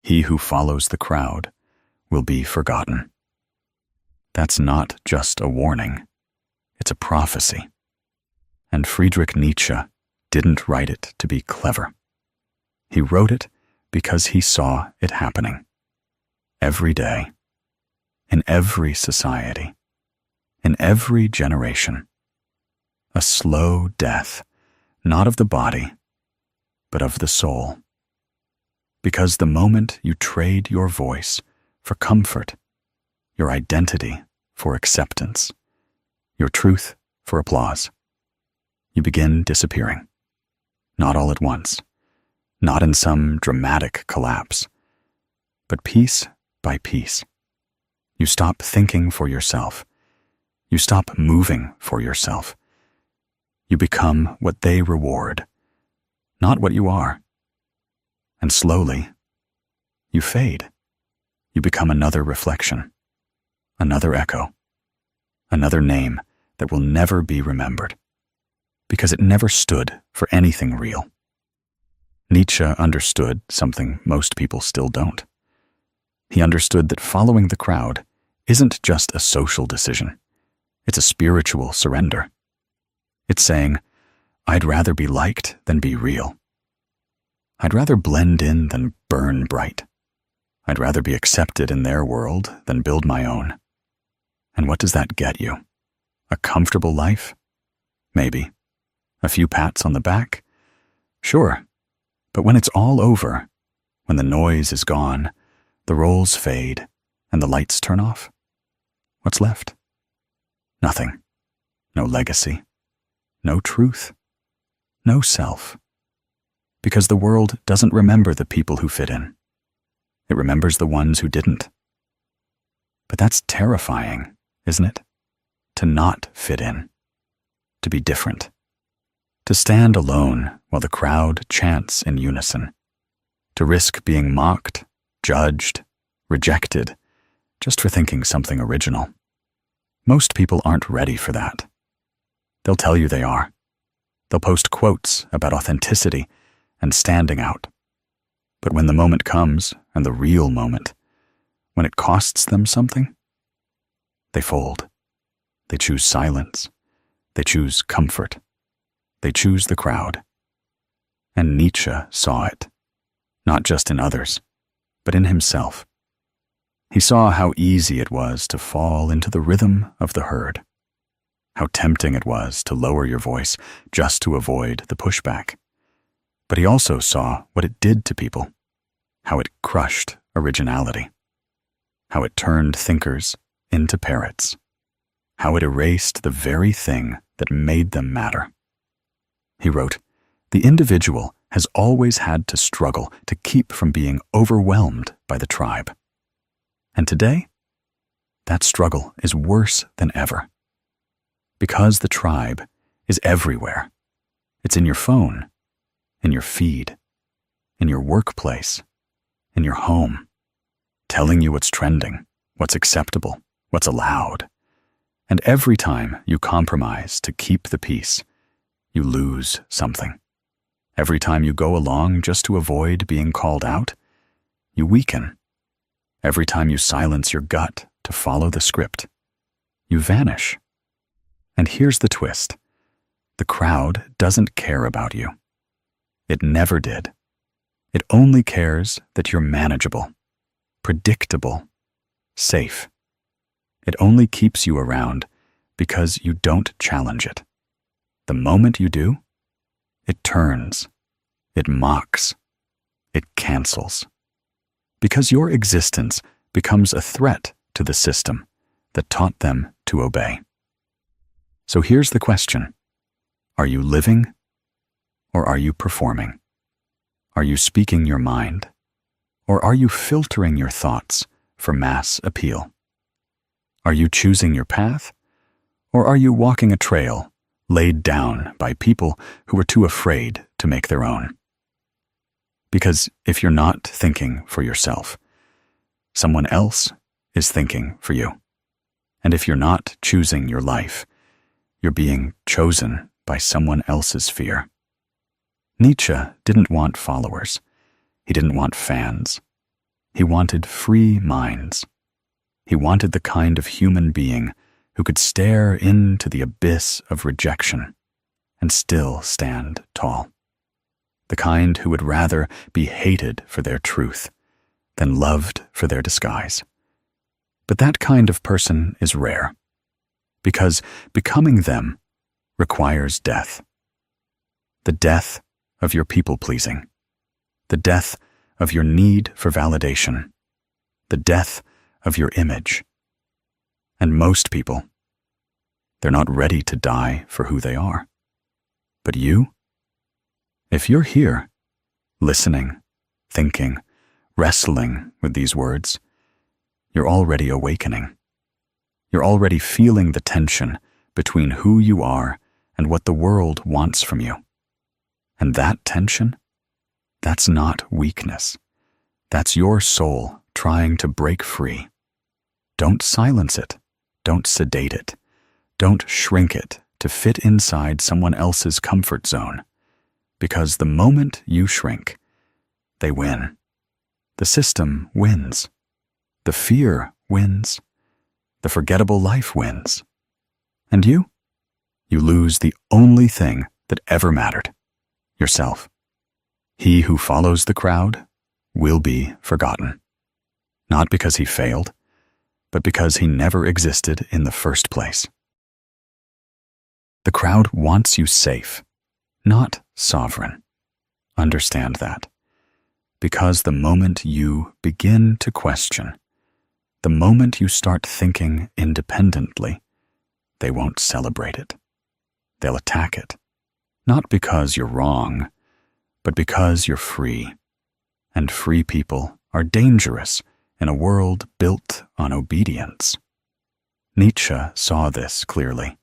He who follows the crowd will be forgotten. That's not just a warning, it's a prophecy. And Friedrich Nietzsche didn't write it to be clever. He wrote it because he saw it happening. Every day, in every society, in every generation. A slow death, not of the body, but of the soul. Because the moment you trade your voice for comfort, your identity for acceptance, your truth for applause, you begin disappearing. Not all at once, not in some dramatic collapse, but piece by piece. You stop thinking for yourself. You stop moving for yourself. You become what they reward, not what you are. And slowly, you fade. You become another reflection, another echo, another name that will never be remembered, because it never stood for anything real. Nietzsche understood something most people still don't. He understood that following the crowd isn't just a social decision. It's a spiritual surrender. It's saying, I'd rather be liked than be real. I'd rather blend in than burn bright. I'd rather be accepted in their world than build my own. And what does that get you? A comfortable life? Maybe. A few pats on the back? Sure. But when it's all over, when the noise is gone, the roles fade, and the lights turn off, what's left? Nothing. No legacy. No truth. No self. Because the world doesn't remember the people who fit in. It remembers the ones who didn't. But that's terrifying, isn't it? To not fit in. To be different. To stand alone while the crowd chants in unison. To risk being mocked, judged, rejected, just for thinking something original. Most people aren't ready for that. They'll tell you they are. They'll post quotes about authenticity and standing out. But when the moment comes, and the real moment, when it costs them something, they fold. They choose silence. They choose comfort. They choose the crowd. And Nietzsche saw it, not just in others, but in himself. He saw how easy it was to fall into the rhythm of the herd, how tempting it was to lower your voice just to avoid the pushback. But he also saw what it did to people, how it crushed originality, how it turned thinkers into parrots, how it erased the very thing that made them matter. He wrote, "The individual has always had to struggle to keep from being overwhelmed by the tribe. And today, that struggle is worse than ever. Because the tribe is everywhere. It's in your phone, in your feed, in your workplace, in your home, telling you what's trending, what's acceptable, what's allowed. And every time you compromise to keep the peace, you lose something. Every time you go along just to avoid being called out, you weaken. Every time you silence your gut to follow the script, you vanish. And here's the twist. The crowd doesn't care about you. It never did. It only cares that you're manageable, predictable, safe. It only keeps you around because you don't challenge it. The moment you do, it turns, it mocks, it cancels. Because your existence becomes a threat to the system that taught them to obey. So here's the question. Are you living or are you performing? Are you speaking your mind or are you filtering your thoughts for mass appeal? Are you choosing your path or are you walking a trail laid down by people who are too afraid to make their own? Because if you're not thinking for yourself, someone else is thinking for you. And if you're not choosing your life, you're being chosen by someone else's fear. Nietzsche didn't want followers. He didn't want fans. He wanted free minds. He wanted the kind of human being who could stare into the abyss of rejection and still stand tall. The kind who would rather be hated for their truth than loved for their disguise. But that kind of person is rare, because becoming them requires death. The death of your people-pleasing, the death of your need for validation, the death of your image. And most people, they're not ready to die for who they are. But you? If you're here, listening, thinking, wrestling with these words, you're already awakening. You're already feeling the tension between who you are and what the world wants from you. And that tension, that's not weakness. That's your soul trying to break free. Don't silence it. Don't sedate it. Don't shrink it to fit inside someone else's comfort zone. Because the moment you shrink, they win. The system wins. The fear wins. The forgettable life wins. And you? You lose the only thing that ever mattered: yourself. He who follows the crowd will be forgotten. Not because he failed, but because he never existed in the first place. The crowd wants you safe, not sovereign. Understand that. Because the moment you begin to question, the moment you start thinking independently, they won't celebrate it. They'll attack it. Not because you're wrong, but because you're free. And free people are dangerous in a world built on obedience. Nietzsche saw this clearly.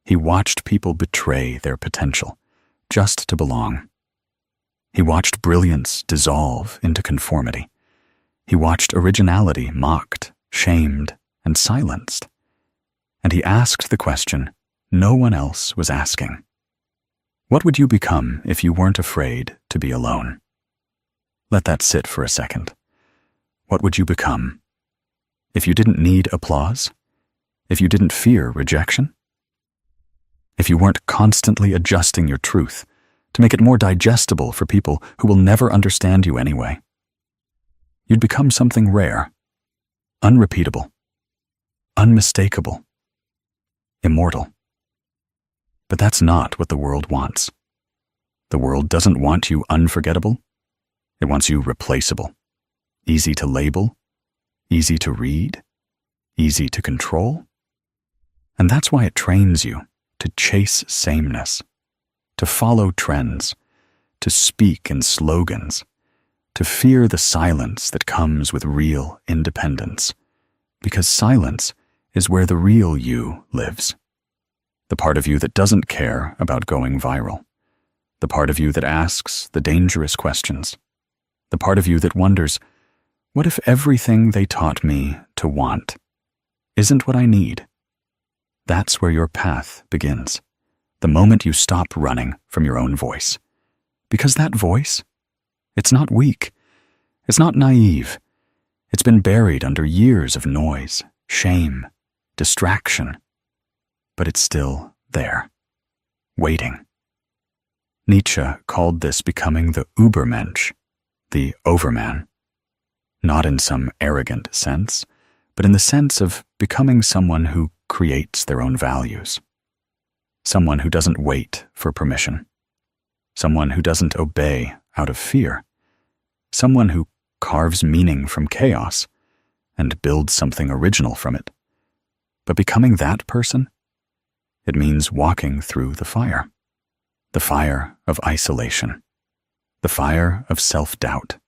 He watched people betray their potential just to belong. He watched brilliance dissolve into conformity. He watched originality mocked, shamed, and silenced. And he asked the question no one else was asking. What would you become if you weren't afraid to be alone? Let that sit for a second. What would you become? If you didn't need applause? If you didn't fear rejection? If you weren't constantly adjusting your truth to make it more digestible for people who will never understand you anyway? You'd become something rare, unrepeatable, unmistakable, immortal. But that's not what the world wants. The world doesn't want you unforgettable. It wants you replaceable, easy to label, easy to read, easy to control. And that's why it trains you to chase sameness, to follow trends, to speak in slogans, to fear the silence that comes with real independence, because silence is where the real you lives. The part of you that doesn't care about going viral, the part of you that asks the dangerous questions, the part of you that wonders, what if everything they taught me to want isn't what I need? That's where your path begins, the moment you stop running from your own voice. Because that voice, it's not weak, it's not naive. It's been buried under years of noise, shame, distraction. But it's still there, waiting. Nietzsche called this becoming the Übermensch, the overman. Not in some arrogant sense, but in the sense of becoming someone who creates their own values. Someone who doesn't wait for permission. Someone who doesn't obey out of fear. Someone who carves meaning from chaos and builds something original from it. But becoming that person, it means walking through the fire of isolation, the fire of self-doubt,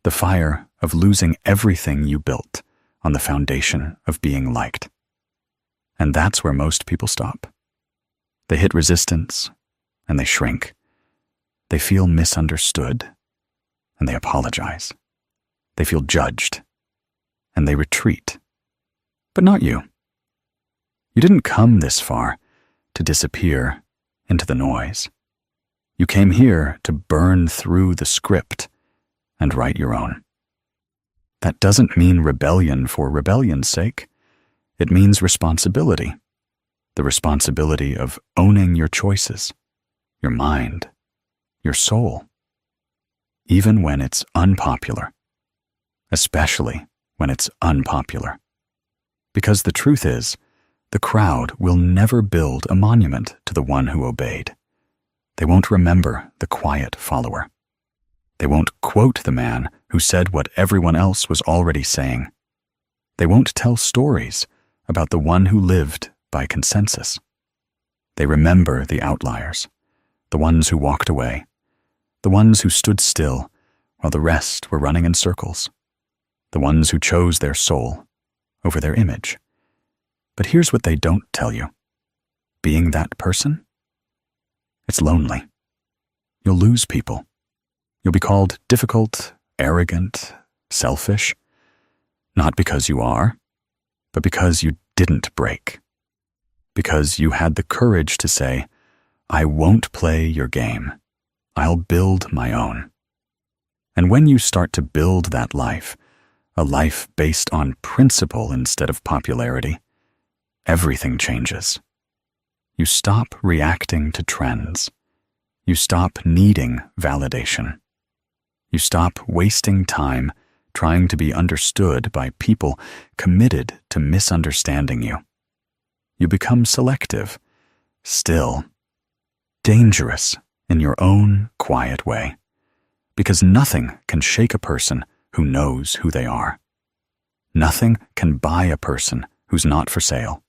the fire of losing everything you built on the foundation of being liked. And that's where most people stop. They hit resistance, and they shrink. They feel misunderstood, and they apologize. They feel judged, and they retreat. But not you. You didn't come this far to disappear into the noise. You came here to burn through the script and write your own. That doesn't mean rebellion for rebellion's sake. It means responsibility. The responsibility of owning your choices, your mind, your soul. Even when it's unpopular. Especially when it's unpopular. Because the truth is, the crowd will never build a monument to the one who obeyed. They won't remember the quiet follower. They won't quote the man who said what everyone else was already saying. They won't tell stories about the one who lived by consensus. They remember the outliers, the ones who walked away, the ones who stood still while the rest were running in circles, the ones who chose their soul over their image. But here's what they don't tell you. Being that person? It's lonely. You'll lose people. You'll be called difficult, arrogant, selfish, not because you are, but because you didn't break. Because you had the courage to say, I won't play your game. I'll build my own. And when you start to build that life, a life based on principle instead of popularity, everything changes. You stop reacting to trends. You stop needing validation. You stop wasting time trying to be understood by people committed to misunderstanding you. You become selective, still, dangerous in your own quiet way, because nothing can shake a person who knows who they are. Nothing can buy a person who's not for sale.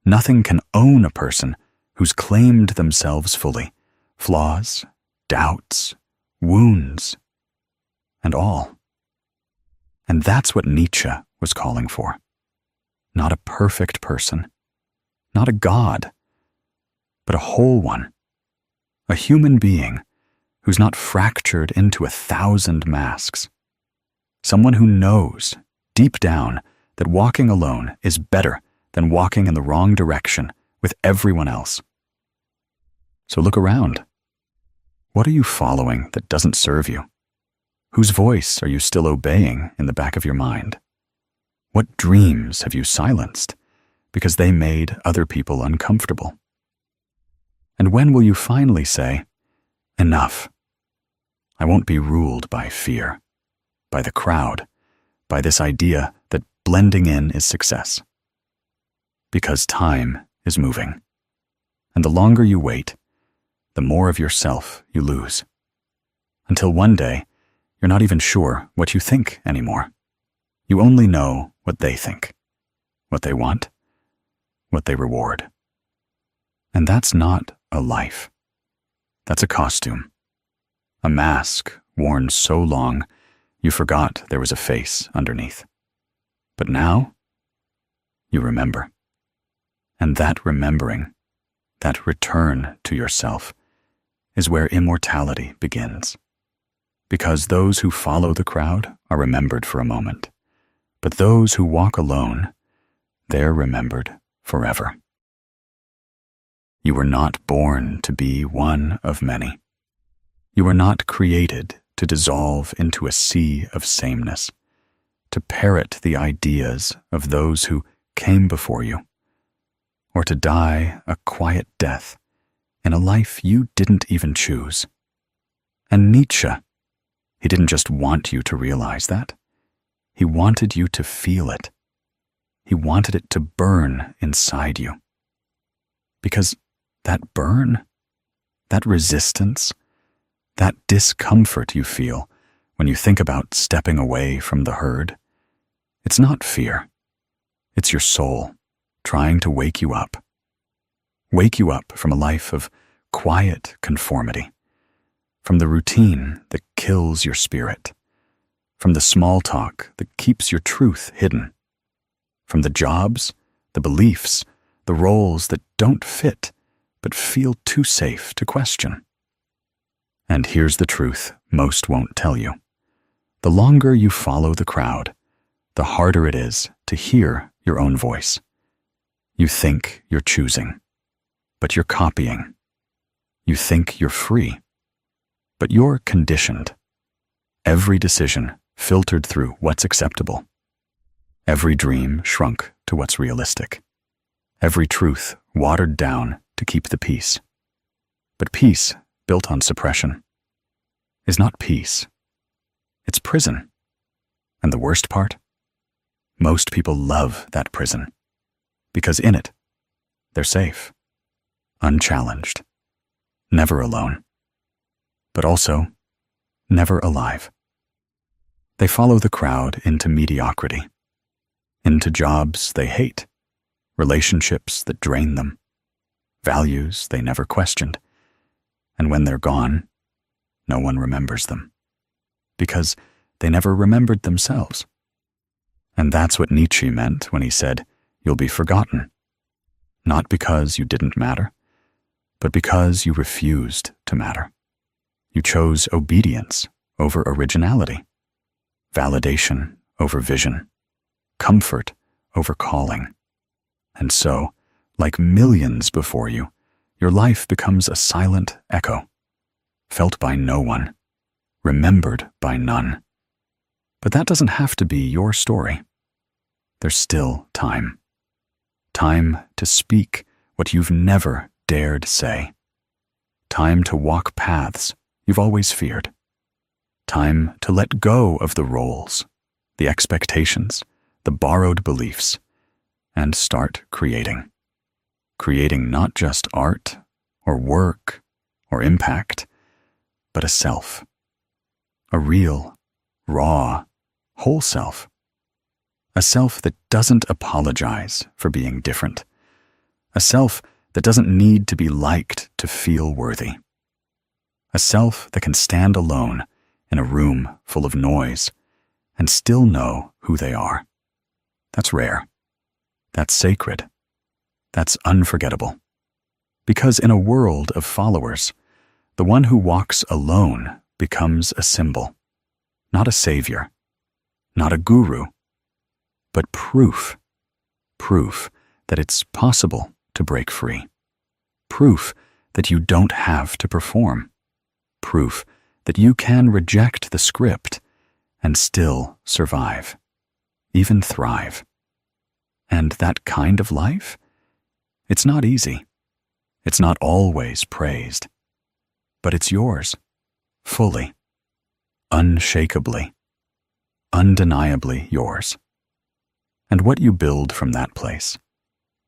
Nothing can own a person who's claimed themselves fully, flaws, doubts, wounds, and all. And that's what Nietzsche was calling for. Not a perfect person, not a god, but a whole one, a human being who's not fractured into 1,000 masks. Someone who knows, deep down, that walking alone is better than walking in the wrong direction with everyone else. So look around. What are you following that doesn't serve you? Whose voice are you still obeying in the back of your mind? What dreams have you silenced because they made other people uncomfortable? And when will you finally say, enough? I won't be ruled by fear, by the crowd, by this idea that blending in is success. Because time is moving. And the longer you wait, the more of yourself you lose. Until one day, you're not even sure what you think anymore. You only know what they think, what they want, what they reward. And that's not a life. That's a costume. A mask worn so long, you forgot there was a face underneath. But now, you remember. And that remembering, that return to yourself, is where immortality begins. Because those who follow the crowd are remembered for a moment, but those who walk alone, they're remembered forever. You were not born to be one of many. You were not created to dissolve into a sea of sameness, to parrot the ideas of those who came before you, or to die a quiet death in a life you didn't even choose. And Nietzsche, he didn't just want you to realize that. He wanted you to feel it. He wanted it to burn inside you. Because that burn, that resistance, that discomfort you feel when you think about stepping away from the herd, it's not fear. It's your soul trying to wake you up. Wake you up from a life of quiet conformity, from the routine that kills your spirit, from the small talk that keeps your truth hidden, from the jobs, the beliefs, the roles that don't fit but feel too safe to question. And here's the truth most won't tell you. The longer you follow the crowd, the harder it is to hear your own voice. You think you're choosing, but you're copying. You think you're free, but you're conditioned. Every decision filtered through what's acceptable. Every dream shrunk to what's realistic. Every truth watered down to keep the peace. But peace built on suppression is not peace. It's prison. And the worst part? Most people love that prison because in it, they're safe, unchallenged, never alone, but also never alive. They follow the crowd into mediocrity, into jobs they hate, relationships that drain them, values they never questioned, and when they're gone, no one remembers them, because they never remembered themselves. And that's what Nietzsche meant when he said, "You'll be forgotten," not because you didn't matter, but because you refused to matter. You chose obedience over originality, validation over vision, comfort over calling. And so, like millions before you, your life becomes a silent echo, felt by no one, remembered by none. But that doesn't have to be your story. There's still time. Time to speak what you've never dared say. Time to walk paths you've always feared. Time to let go of the roles, the expectations, the borrowed beliefs, and start creating. Creating not just art or work or impact, but a self. A real, raw, whole self. A self that doesn't apologize for being different. A self that doesn't need to be liked to feel worthy. A self that can stand alone in a room full of noise and still know who they are. That's rare. That's sacred. That's unforgettable. Because in a world of followers, the one who walks alone becomes a symbol, not a savior, not a guru, but proof that it's possible to break free. Proof that you don't have to perform. Proof that you can reject the script and still survive, even thrive. And that kind of life? It's not easy. It's not always praised. But it's yours, fully, unshakably, undeniably yours. And what you build from that place,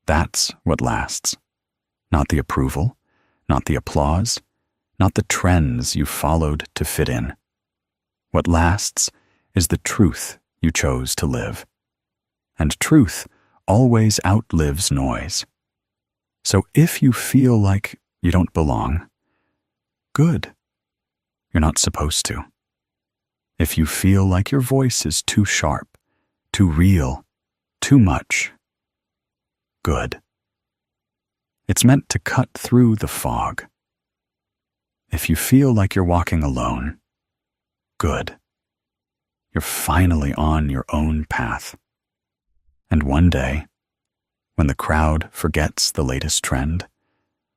that's what lasts. Not the approval, not the applause, not the trends you followed to fit in. What lasts is the truth you chose to live. And truth always outlives noise. So if you feel like you don't belong, good. You're not supposed to. If you feel like your voice is too sharp, too real, too much, good. It's meant to cut through the fog. If you feel like you're walking alone, good. You're finally on your own path. And one day, when the crowd forgets the latest trend,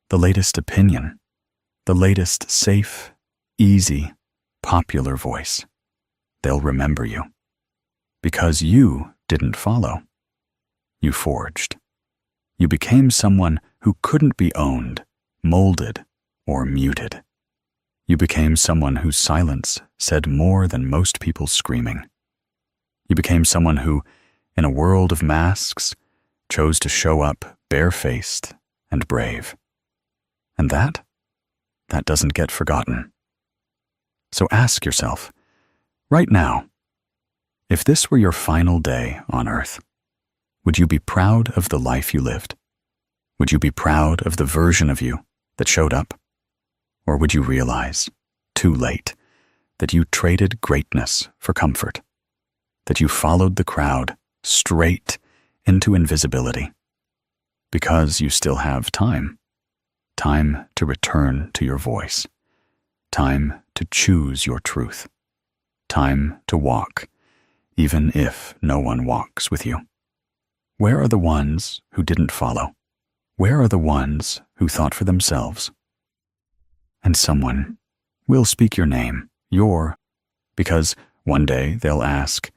the latest opinion, the latest safe, easy, popular voice, they'll remember you. Because you didn't follow. You forged. You became someone who couldn't be owned, molded, or muted. You became someone whose silence said more than most people's screaming. You became someone who, in a world of masks, chose to show up barefaced and brave. And that doesn't get forgotten. So ask yourself, right now, if this were your final day on Earth, would you be proud of the life you lived? Would you be proud of the version of you that showed up? Or would you realize, too late, that you traded greatness for comfort? That you followed the crowd straight into invisibility? Because you still have time. Time to return to your voice. Time to choose your truth. Time to walk, even if no one walks with you. Where are the ones who didn't follow? Where are the ones who thought for themselves? And someone will speak your name, because One day they'll ask,